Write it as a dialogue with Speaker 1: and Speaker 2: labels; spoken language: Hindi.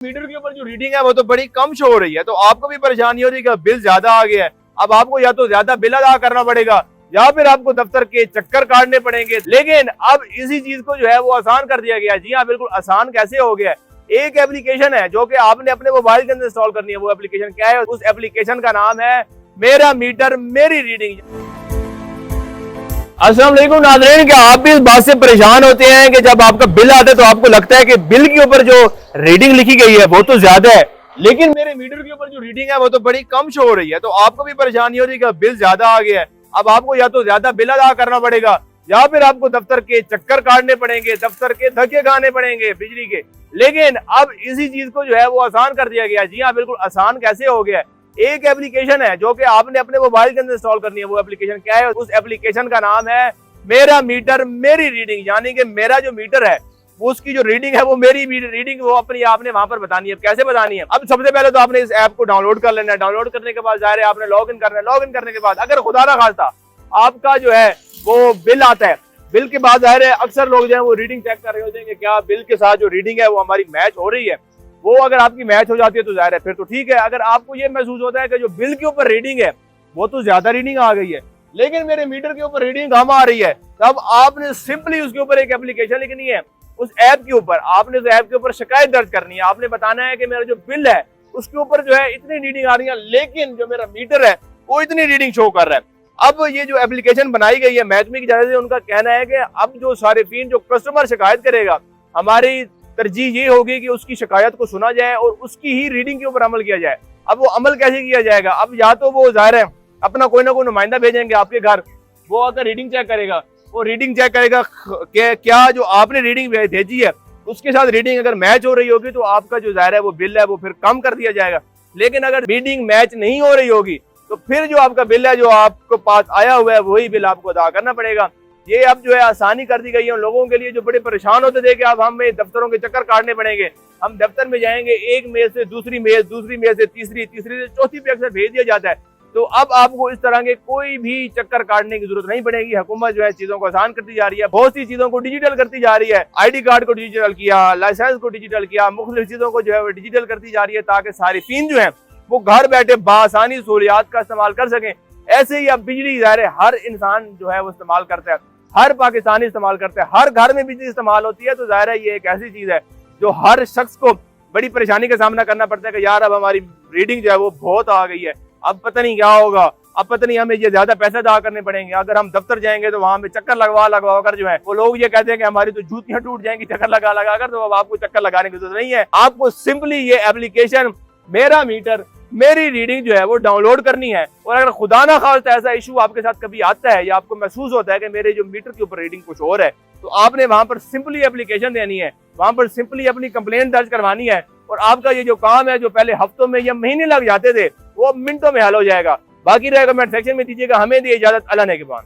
Speaker 1: मीटर के ऊपर जो रीडिंग है वो तो बड़ी कम शो हो रही है, तो आपको भी परेशानी हो रही है कि बिल ज्यादा आ गया है। अब आपको या तो ज्यादा बिल अदा करना पड़ेगा या फिर आपको दफ्तर के चक्कर काटने पड़ेंगे। लेकिन अब इसी चीज को जो है वो आसान कर दिया गया है। जी हाँ, बिल्कुल आसान कैसे हो गया है। एक एप्लीकेशन है जो कि आपने अपने मोबाइल के अंदर इंस्टॉल करनी है। वो एप्लीकेशन क्या है? उस एप्लीकेशन का नाम है मेरा मीटर मेरी रीडिंग। अस्सलाम वालेकुम नाज़रीन, क्या आप भी इस बात से परेशान होते हैं कि जब आपका बिल आता है तो आपको लगता है कि बिल के ऊपर जो रीडिंग लिखी गई है वो तो ज्यादा है, लेकिन मेरे मीटर के ऊपर जो रीडिंग है वो तो बड़ी कम शो हो रही है। तो आपको भी परेशानी हो रही है कि बिल ज्यादा आ गया है। अब आपको या तो ज्यादा बिल अदा करना पड़ेगा या फिर आपको दफ्तर के चक्कर काटने पड़ेंगे, दफ्तर के धक्के खाने पड़ेंगे बिजली के। लेकिन अब इसी चीज को जो है वो आसान कर दिया गया है। जी हाँ, बिल्कुल आसान कैसे हो गया है। एक एप्लीकेशन है जो कि आपने अपने मोबाइल के अंदर इंस्टॉल करनी है। वो एप्लीकेशन क्या है? उस एप्लीकेशन का नाम है मेरा मीटर मेरी रीडिंग। यानी कि मेरा जो मीटर है वो उसकी जो रीडिंग है वो मेरी रीडिंग वो अपनी आपने वहां पर बतानी है। कैसे बतानी है? अब सबसे पहले तो आपने इस ऐप को डाउनलोड कर लेना है। डाउनलोड करने के बाद जाहिर है आपने लॉग इन करना है। लॉग इन करने के बाद अगर खुदा ना खास्ता आपका जो है वो बिल आता है, बिल के बाद जाहिर है अक्सर लोग जो है वो रीडिंग चेक कर रहे होते हैं कि क्या बिल के साथ जो रीडिंग है वो हमारी मैच हो रही है। वो अगर आपकी मैच हो जाती है तो जाहिर है फिर तो ठीक है। अगर आपको ये महसूस होता है कि जो बिल के ऊपर रीडिंग है वो तो ज्यादा रीडिंग आ गई है लेकिन मेरे मीटर के ऊपर रीडिंग कम आ रही है, तब आपने सिंपली उसके ऊपर एक एप्लीकेशन लिखनी है। उस ऐप के ऊपर आपने उस ऐप के ऊपर शिकायत दर्ज करनी है। आपने बताना है कि मेरा जो बिल है उसके ऊपर जो है इतनी रीडिंग आ रही है लेकिन जो मेरा मीटर है वो इतनी रीडिंग शो कर रहा है। अब ये जो एप्लीकेशन बनाई गई है महकमे की जानिब से, उनका कहना है कि अब जो सारिफीन जो कस्टमर शिकायत करेगा, हमारी तरजीह ये होगी कि उसकी शिकायत को सुना जाए और उसकी ही रीडिंग के ऊपर अमल किया जाए। अब वो अमल कैसे किया जाएगा? अब या तो वो जाहिर है अपना कोई ना कोई नुमाइंदा भेजेंगे आपके घर, वो आकर रीडिंग चेक करेगा। वो रीडिंग चेक करेगा कि क्या जो आपने रीडिंग भेजी है उसके साथ रीडिंग अगर मैच हो रही होगी तो आपका जो जाहिर है वो बिल है वो फिर कम कर दिया जाएगा। लेकिन अगर रीडिंग मैच नहीं हो रही होगी तो फिर जो आपका बिल है जो आपको पास आया हुआ है वही बिल आपको अदा करना पड़ेगा। ये अब जो है आसानी कर दी गई है उन लोगों के लिए जो बड़े परेशान होते थे कि अब हमें दफ्तरों के चक्कर काटने पड़ेंगे। हम दफ्तर में जाएंगे, एक मेल से दूसरी मेल, दूसरी मेल से तीसरी, तीसरी से चौथी पे अक्सर भेज दिया जाता है। तो अब आपको इस तरह के कोई भी चक्कर काटने की जरूरत नहीं पड़ेगी। हुकूमत जो है चीजों को आसान करती जा रही है, बहुत सी चीजों को डिजिटल करती जा रही है। ID कार्ड को डिजिटल किया, लाइसेंस को डिजिटल किया, मुख्तलिफ चीजों को जो है वो डिजिटल करती जा रही है ताकि सारिफीन जो है वो घर बैठे बासानी सहूलियात का इस्तेमाल कर सकें। ऐसे ही अब बिजली ज़ाहिर है हर इंसान जो है वो इस्तेमाल करता है, हर पाकिस्तानी इस्तेमाल करता है, हर घर में बिजली इस्तेमाल होती है। तो ज़ाहिर है ये एक ऐसी चीज़ है जो हर शख्स को बड़ी परेशानी का सामना करना पड़ता है कि यार अब हमारी रीडिंग जो है वो बहुत आ गई है, अब पता नहीं क्या होगा, अब पता नहीं हमें ये ज्यादा पैसे अदा करने पड़ेंगे। अगर हम दफ्तर जाएंगे तो वहां पे चक्कर लगवा कर जो है वो लोग ये कहते हैं कि हमारी तो जूतियां टूट जाएंगी चक्कर लगा कर। तो अब आपको चक्कर लगाने की जरूरत नहीं है। आपको सिंपली ये एप्लीकेशन मेरा मीटर मेरी रीडिंग जो है वो डाउनलोड करनी है। और अगर खुदा ना खास्ता ऐसा इशू आपके साथ कभी आता है या आपको महसूस होता है कि मेरे जो मीटर के ऊपर रीडिंग कुछ और है, तो आपने वहां पर सिंपली एप्लीकेशन देनी है, वहां पर सिंपली अपनी कंप्लेंट दर्ज करवानी है और आपका ये जो काम है जो पहले हफ्तों में या महीने लग जाते थे वो मिनटों में हल हो जाएगा। बाकी रहेगा कमेंट सेक्शन में दीजिएगा। हमें दी इजाजत, अल्लाह ने के बाद।